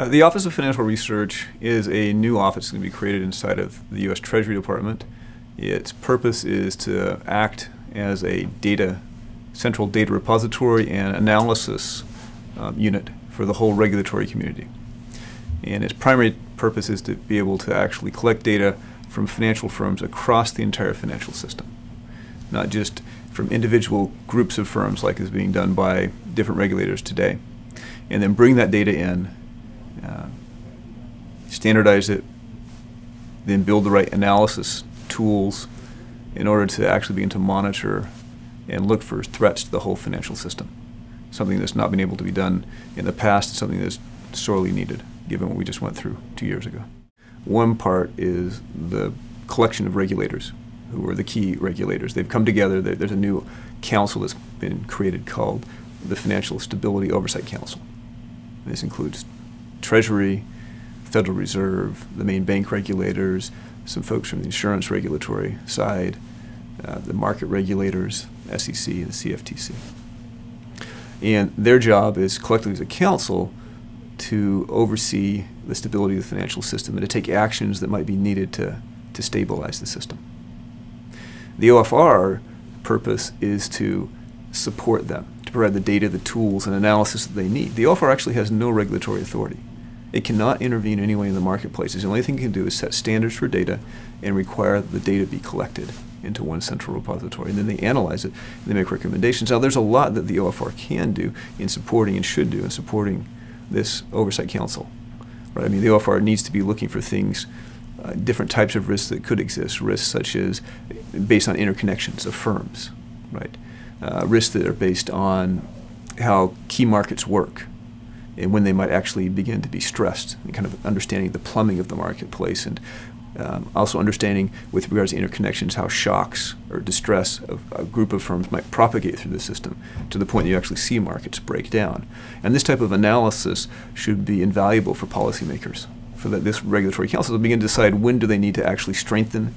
The Office of Financial Research is a new office going to be created inside of the U.S. Treasury Department. Its purpose is to act as a central data repository and analysis unit for the whole regulatory community. And its primary purpose is to be able to actually collect data from financial firms across the entire financial system, not just from individual groups of firms like is being done by different regulators today, and then bring that data in, standardize it, then build the right analysis tools in order to actually begin to monitor and look for threats to the whole financial system. Something that's not been able to be done in the past, something that's sorely needed given what we just went through 2 years ago. One part is the collection of regulators who are the key regulators. They've come together. There's a new council that's been created called the Financial Stability Oversight Council. This includes Treasury, Federal Reserve, the main bank regulators, some folks from the insurance regulatory side, the market regulators, SEC and the CFTC. And their job is collectively as a council to oversee the stability of the financial system and to take actions that might be needed to stabilize the system. The OFR purpose is to support them, to provide the data, the tools, and analysis that they need. The OFR actually has no regulatory authority. It cannot intervene in any way in the marketplaces. The only thing it can do is set standards for data and require the data be collected into one central repository. And then they analyze it and they make recommendations. Now, there's a lot that the OFR can do in supporting and should do in supporting this Oversight Council. Right? I mean, the OFR needs to be looking for things, different types of risks that could exist, risks such as based on interconnections of firms, right? Risks that are based on how key markets work and when they might actually begin to be stressed, and kind of understanding the plumbing of the marketplace, and also understanding with regards to interconnections how shocks or distress of a group of firms might propagate through the system to the point that you actually see markets break down. And this type of analysis should be invaluable for policymakers, for this regulatory council to begin to decide when do they need to actually strengthen,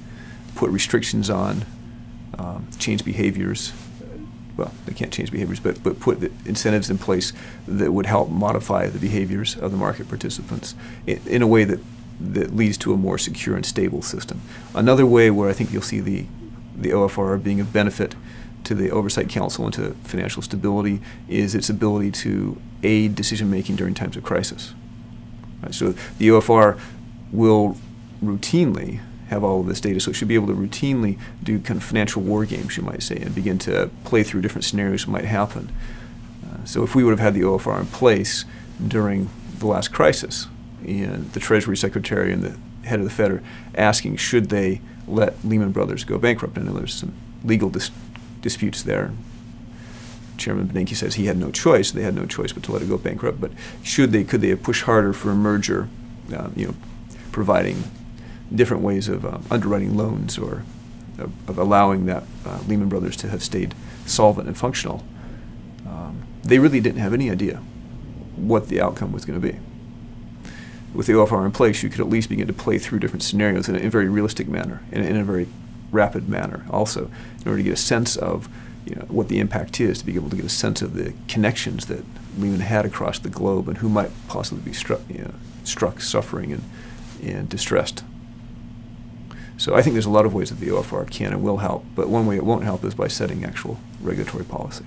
put restrictions on, change behaviors. Well, they can't change behaviors, but put the incentives in place that would help modify the behaviors of the market participants in a way that leads to a more secure and stable system. Another way where I think you'll see the OFR being of benefit to the Oversight Council and to financial stability is its ability to aid decision-making during times of crisis. Right? So the OFR will routinely have all of this data, so it should be able to routinely do kind of financial war games, you might say, and begin to play through different scenarios that might happen. So if we would have had the OFR in place during the last crisis, and the Treasury Secretary and the head of the Fed are asking should they let Lehman Brothers go bankrupt, I know there's some legal disputes there. Chairman Bernanke says he had no choice, they had no choice but to let it go bankrupt, but could they have pushed harder for a merger, providing different ways of underwriting loans or of allowing that Lehman Brothers to have stayed solvent and functional. They really didn't have any idea what the outcome was going to be. With the OFR in place, you could at least begin to play through different scenarios in a very realistic manner, in a very rapid manner also, in order to get a sense of what the impact is, to be able to get a sense of the connections that Lehman had across the globe and who might possibly be struck suffering and distressed. So I think there's a lot of ways that the OFR can and will help, but one way it won't help is by setting actual regulatory policy.